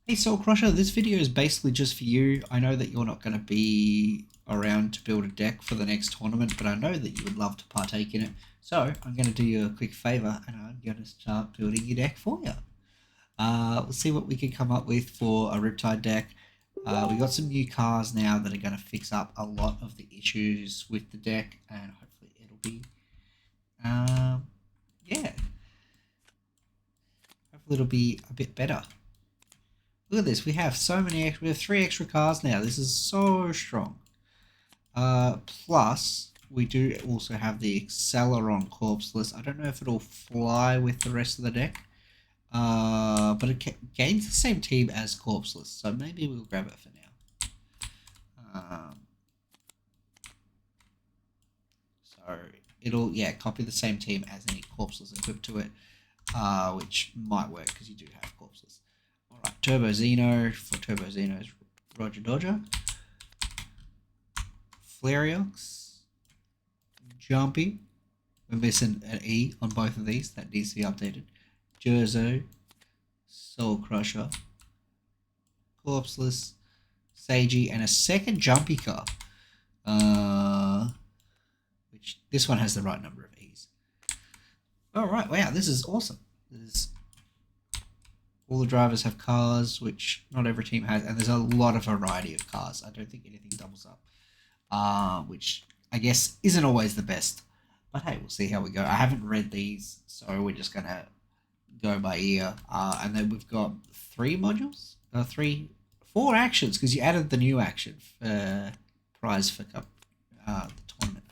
Hey SoulCrusher, this video is basically just for you. I know that you're not going to be around to build a deck for the next tournament, but I know that you would love to partake in it. So I'm going to do you a quick favor and I'm going to start building your deck for you. We'll see what we can come up with for a Riptide deck. We got some new cards now that are going to fix up a lot of the issues with the deck, and hopefully it'll be, yeah, hopefully it'll be a bit better. Look at this. We have so many. We have 3 extra cards now. This is so strong. Plus, we do also have the Acceleron Corpseless. I don't know if it'll fly with the rest of the deck. But it gains the same team as Corpseless, so maybe we'll grab it for now. So it'll, copy the same team as any Corpseless equipped to it, which might work because you do have Corpseless. Alright, Turbo Xeno. For Turbo Xeno is Roger Dodger. Flareox. Jumpy. We're missing an E on both of these. That needs to be updated. Jerzo. SoulCrusher. Corpseless. Seiji. And a second Jumpy car. Which this one has the right number of E's. Alright, wow, this is awesome. All the drivers have cars, which not every team has, and there's a lot of variety of cars. I don't think anything doubles up, which I guess isn't always the best. But hey, we'll see how we go. I haven't read these, so we're just gonna go by ear. And then we've got 3 modules, 4 actions, because you added the new action for prize for the tournament.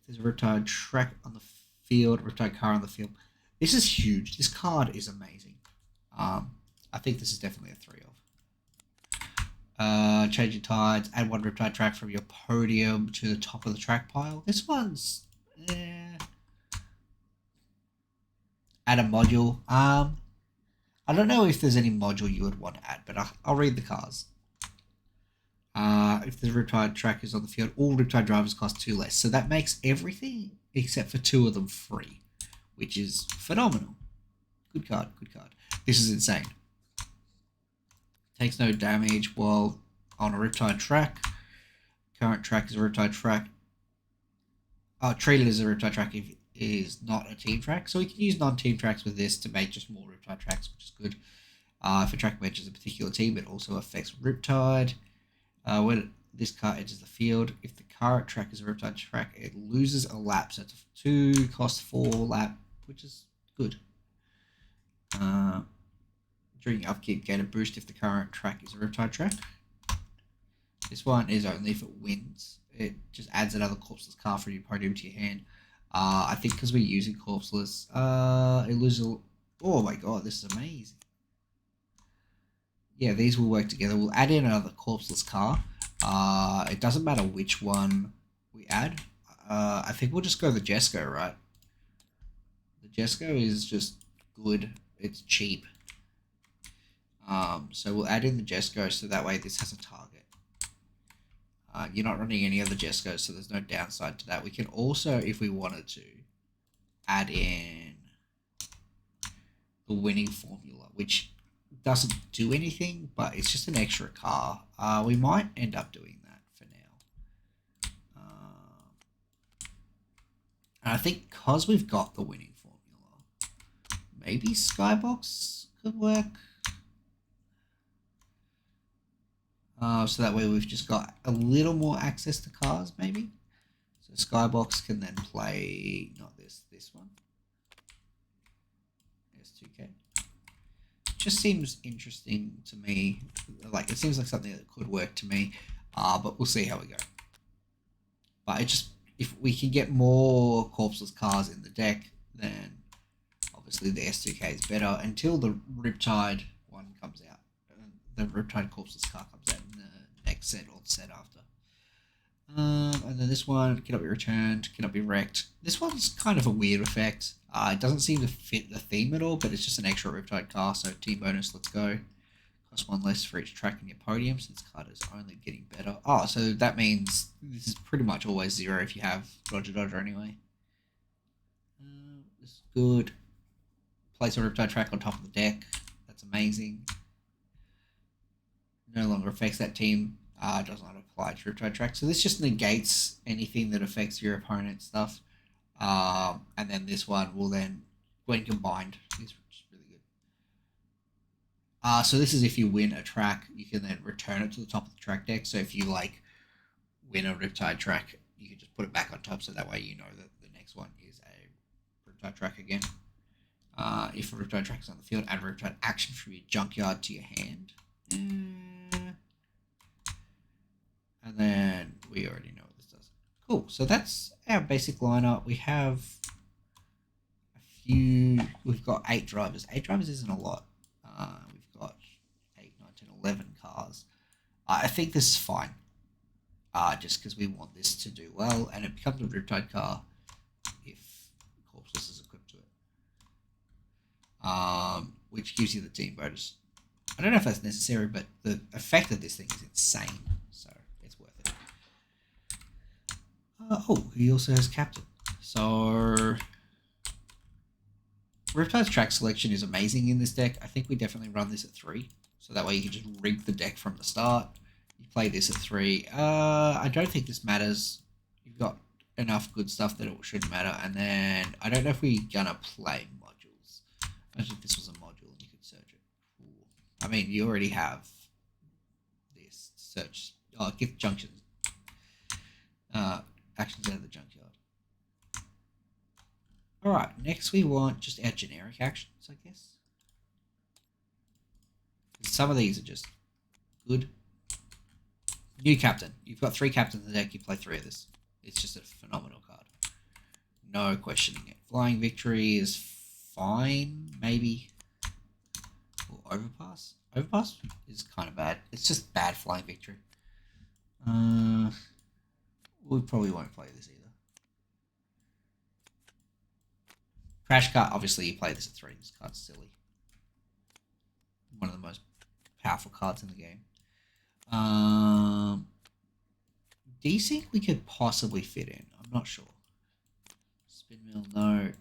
There's a Riptide track on the field, Riptide car on the field. This is huge. This card is amazing. I think this is definitely a 3 of. Changing tides. Add 1 Riptide track from your podium to the top of the track pile. This one's... Add a module. I don't know if there's any module you would want to add, but I'll read the cards. If the Riptide track is on the field, all Riptide drivers cost 2 less. So that makes everything except for 2 of them free, which is phenomenal. Good card, good card. This is insane. Takes no damage while on a Riptide track. Current track is a Riptide track. Treated as a Riptide track if it is not a team track. So we can use non-team tracks with this to make just more Riptide tracks, which is good. If a track mentions a particular team, it also affects Riptide. When this car enters the field, if the current track is a Riptide track, it loses a lap. So it's a 2 cost 4 lap, which is good. During upkeep, gain a boost if the current track is a Riptide track. This one is only if it wins. It just adds another Corpseless car from your podium to your hand. I think because we're using Corpseless, it loses a... Oh my god, this is amazing. Yeah, these will work together. We'll add in another Corpseless car. It doesn't matter which one we add. I think we'll just go the Jesco, right? The Jesco is just good. It's cheap. So we'll add in the Jesco so that way this has a target. You're not running any other Jescos, so there's no downside to that. We can also, if we wanted to, add in the winning formula, which doesn't do anything, but it's just an extra car. We might end up doing that for now. And I think because we've got the winning formula, maybe Skybox could work. So that way we've just got a little more access to cars, maybe. So Skybox can then play, not this one. S2K. Just seems interesting to me. Like, it seems like something that could work to me. But we'll see how we go. But it just, if we can get more Corpseless cars in the deck, then obviously the S2K is better until the Riptide one comes out. The Riptide Corpseless car comes out in the next set or the set after. And then this one cannot be returned, cannot be wrecked. This one's kind of a weird effect. It doesn't seem to fit the theme at all, but it's just an extra Riptide car, so team bonus, let's go. Cost 1 less for each track in your podium, since this card is only getting better. Oh, so that means this is pretty much always 0 if you have Roger Dodger anyway. This is good. Place a Riptide track on top of the deck. That's amazing. no longer affects that team. Does not apply to Riptide Track. So this just negates anything that affects your opponent's stuff. And then this one will then, when combined, is really good. So this is if you win a track, you can then return it to the top of the track deck. So if you like win a Riptide track, you can just put it back on top, so that way you know that the next one is a Riptide track again. If a Riptide track is on the field, add a Riptide action from your junkyard to your hand. And then we already know what this does. Cool, so that's our basic lineup. We have we've got 8 drivers. 8 drivers isn't a lot. We've got 8, 9, 10, 11 cars. I think this is fine. Just because we want this to do well, and it becomes a Riptide car if Corpseless is equipped to it. Which gives you the team bonus. I don't know if that's necessary, but the effect of this thing is insane, so it's worth it. He also has Captain. So Riptide's track selection is amazing in this deck. I think we definitely run this at 3, so that way you can just rig the deck from the start. You play this at 3. I don't think this matters. You've got enough good stuff that it shouldn't matter. And then I don't know if we're gonna play modules. Imagine if this was a module and you could search it. Ooh. I mean, you already have this search. Gift junctions. Actions out of the junkyard. Alright, next we want just our generic actions, I guess. Some of these are just good. New captain. You've got 3 captains in the deck, you play 3 of this. It's just a phenomenal card. No questioning it. Flying Victory is fine, maybe. Or Overpass. Overpass is kind of bad. It's just bad Flying Victory. We probably won't play this either. Crash Cart, obviously you play this at 3. This card's silly. One of the most powerful cards in the game. Desync we could possibly fit in. I'm not sure. Spin Mill, no.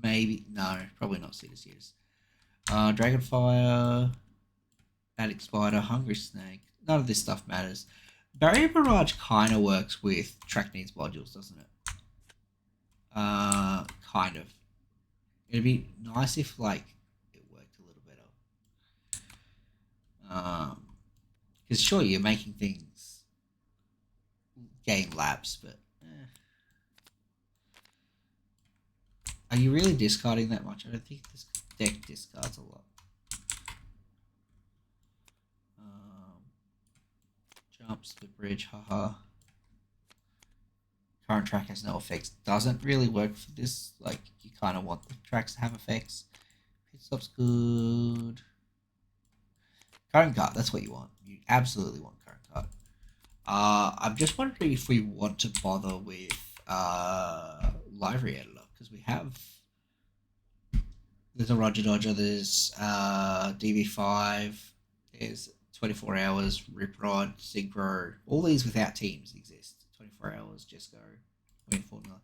Maybe, no, probably not Cedar Sears. Dragonfire, Attic Spider, Hungry Snake. None of this stuff matters. Barrier Barrage kind of works with Track Needs modules, doesn't it? Kind of. It'd be nice if, like, it worked a little better. Because sure, you're making things gain laps, but are you really discarding that much? I don't think this deck discards a lot. Jump, Split Bridge, haha. Current track has no effects. Doesn't really work for this. Like, you kind of want the tracks to have effects. Pit Stop's good. Current card, that's what you want. You absolutely want current card. I'm just wondering if we want to bother with Library Editor, because we have. There's a Roger Dodger, there's DV5, there's 24 Hours, Rip Rod, Synchro. All these without teams exist. 24 Hours, Just Go, Win Formula.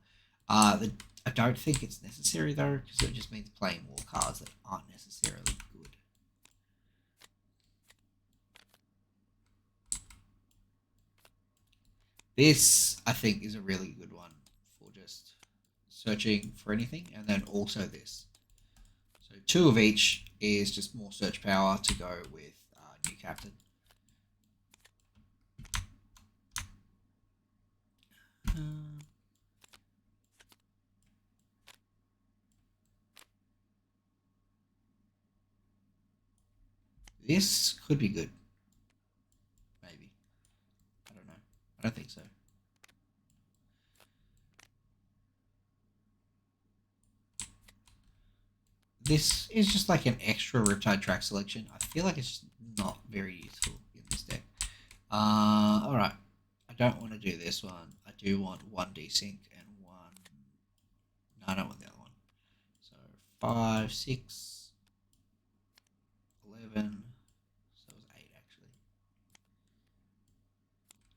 I don't think it's necessary though, because it just means playing more cards that aren't necessarily good. This, I think, is a really good one for just searching for anything, and then also this. So 2 of each is just more search power to go with new captain. This could be good. Maybe. I don't know. I don't think so. This is just like an extra Riptide track selection. I feel like it's not very useful in this deck. Alright. I don't want to do this one. I do want 1 desync and 1... No, I don't want the other one. So 5, 6, 11... So it was 8 actually.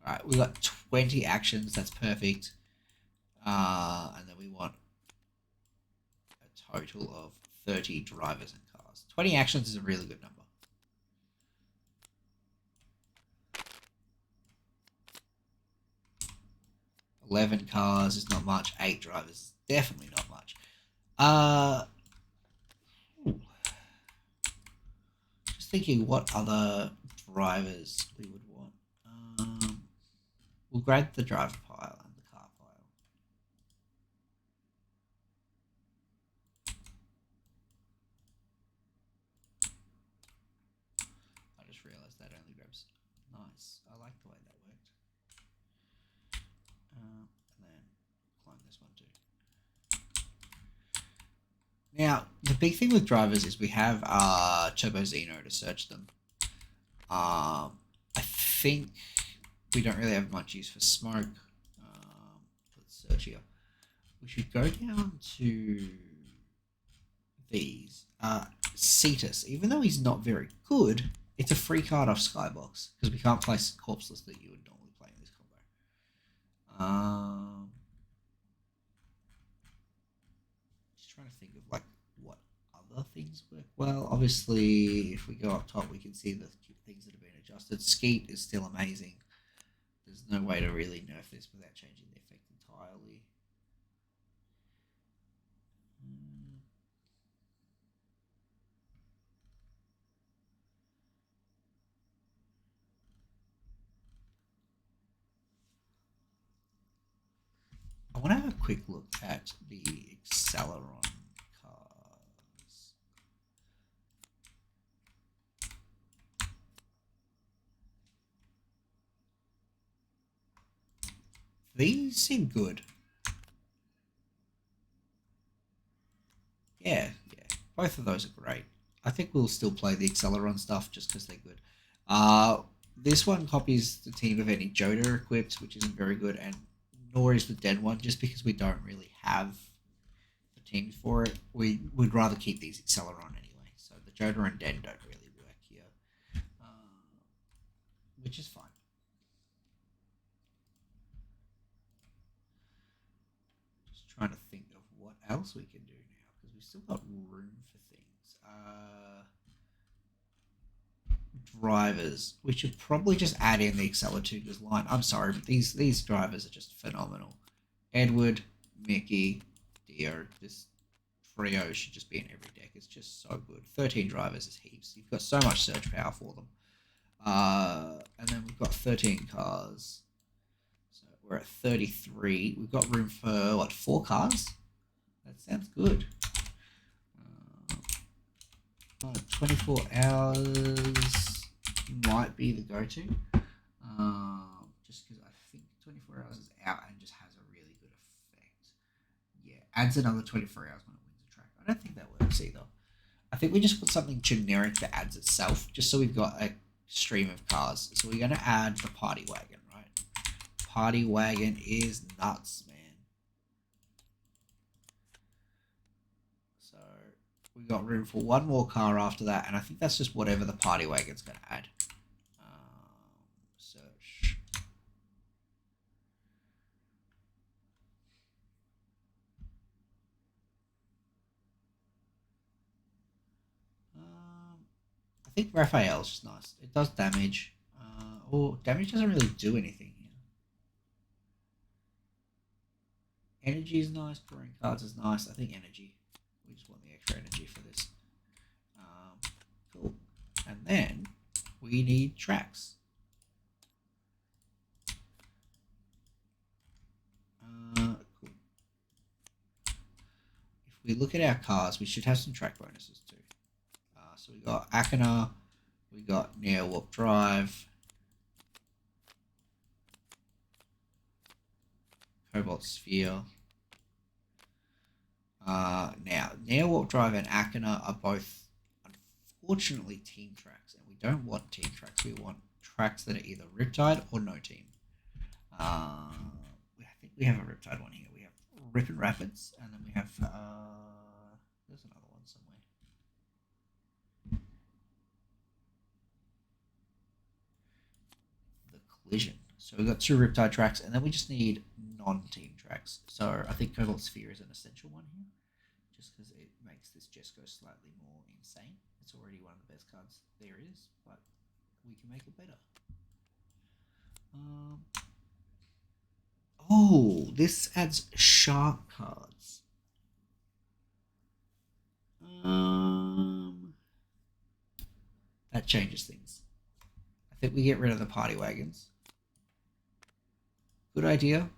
Alright, we got 20 actions. That's perfect. And then we want a total of 30 drivers and cars. 20 actions is a really good number. 11 cars is not much. 8 drivers is definitely not much. Uh, just thinking what other drivers we would want. We'll grab the driver pile and the car pile. I just realized that only grabs. Nice. I like the way that worked. And then clone this one too. Now, the big thing with drivers is we have Turbo Xeno to search them. I think we don't really have much use for smoke. Let's search here. We should go down to these. Cetus, even though he's not very good, it's a free card off Skybox because we can't place corpseless that you would normally play in this combo. Just trying to think of like what other things work well. Obviously, if we go up top, we can see the things that have been adjusted. Skeet is still amazing. There's no way to really nerf this without changing the effect entirely. I want to have a quick look at the Acceleron cards. These seem good. Yeah, both of those are great. I think we'll still play the Acceleron stuff just because they're good. This one copies the team of any Joda equipped, which isn't very good, and nor is the Den one, just because we don't really have the teams for it. We would rather keep these Acceleron anyway. So the Joda and Den don't really work here, which is fine. Just trying to think of what else we can do now, because we've still got room for things. Drivers. We should probably just add in the Accelitudes line. I'm sorry, but these drivers are just phenomenal. Edward, Mickey, Dio. This trio should just be in every deck. It's just so good. 13 drivers is heaps. You've got so much search power for them. And then we've got 13 cars. So we're at 33. We've got room for, what, 4 cars? That sounds good. 24 hours might be the go-to, just because I think 24 hours is out and just has a really good effect. Yeah, adds another 24 hours when it wins a track. I don't think that works either. I think we just put something generic that adds itself, just so we've got a stream of cars. So we're going to add the Party Wagon, right? Party Wagon is nuts, man. So we got room for one more car after that, and I think that's just whatever the Party Wagon's going to add. Search. I think Raphael's just nice. It does damage. Or damage doesn't really do anything here. Energy is nice. Drawing cards is nice. I think energy. We just want the extra energy for this. Cool. And then we need tracks. Cool. If we look at our cars, we should have some track bonuses too. So we got Akana, we got Neo Warp Drive, Cobalt Sphere. Now, Neo Warp Drive and Akana are both, unfortunately, team tracks, and we don't want team tracks. We want tracks that are either Riptide or no team. I think we have a Riptide one here. We have Rip and Rapids, and then we have there's another one somewhere. The Collision. So we've got 2 Riptide tracks, and then we just need non-team tracks. So I think Cobalt Sphere is an essential one here, just because it makes this Jesco slightly more insane. It's already one of the best cards there is, but we can make it better. Oh, this adds shark cards. Um, that changes things. I think we get rid of the party wagons. Good idea.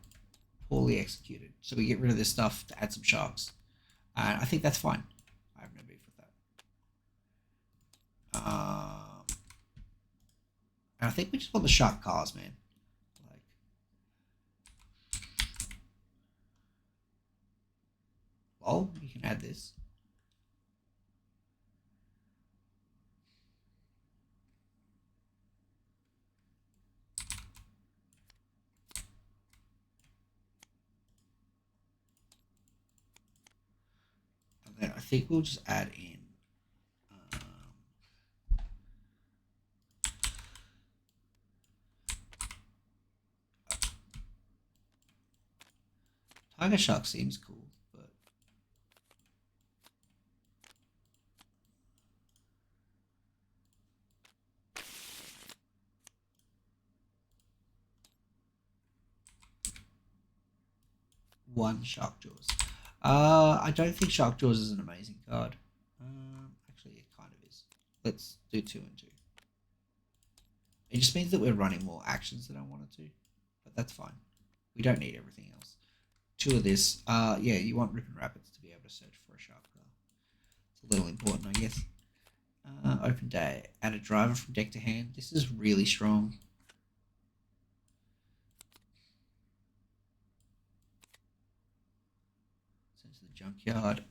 Poorly executed. So we get rid of this stuff to add some sharks. And I think that's fine. I have no beef with that. And I think we just want the shark cars, man. Like, well, you can add this. And then I think we'll just add in Tiger Shark seems cool, but one Shark Jaws. I don't think Shark Jaws is an amazing card. Actually, it kind of is. Let's do 2 and 2. It just means that we're running more actions than I wanted to, but that's fine. We don't need everything else. 2 of this. Yeah, you want Rip and Rapids to be able to search for a shark car. It's a little important, I guess. Open day. Add a driver from deck to hand. This is really strong. Send to the junkyard.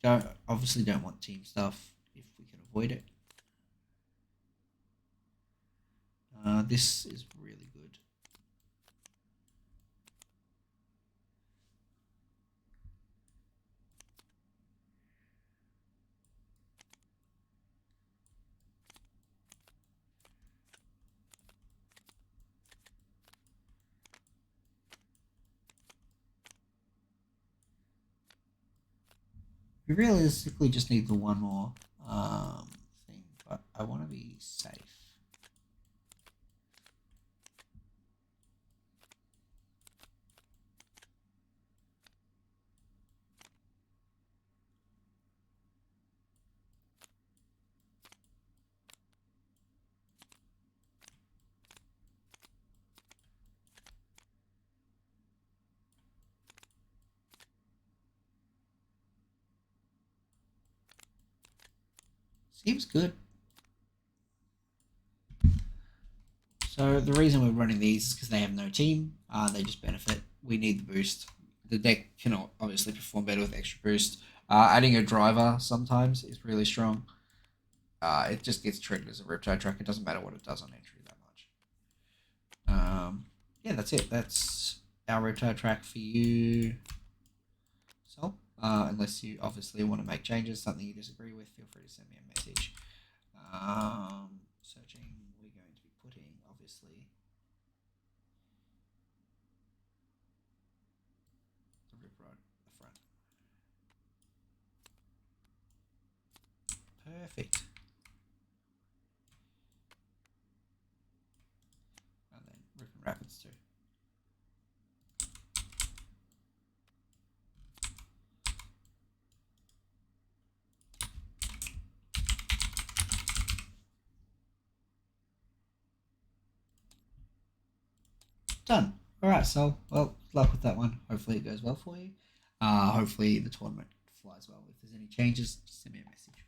No. Obviously don't want team stuff if we can avoid it. This is really good. We realistically just need the one more thing, but I want to be safe. Seems good. So the reason we're running these is because they have no team. They just benefit. We need the boost. The deck can obviously perform better with extra boost. Adding a driver sometimes is really strong. It just gets treated as a Riptide track. It doesn't matter what it does on entry that much. Yeah, that's it. That's our Riptide track for you. So, unless you obviously want to make changes, something you disagree with, feel free to send me a message. Searching, we're going to be putting, obviously, the rip rod at the front. Perfect. And then rip and rapids too. Done. All right, so well, good luck with that one. Hopefully it goes well for you. Hopefully the tournament flies well. If there's any changes, just send me a message.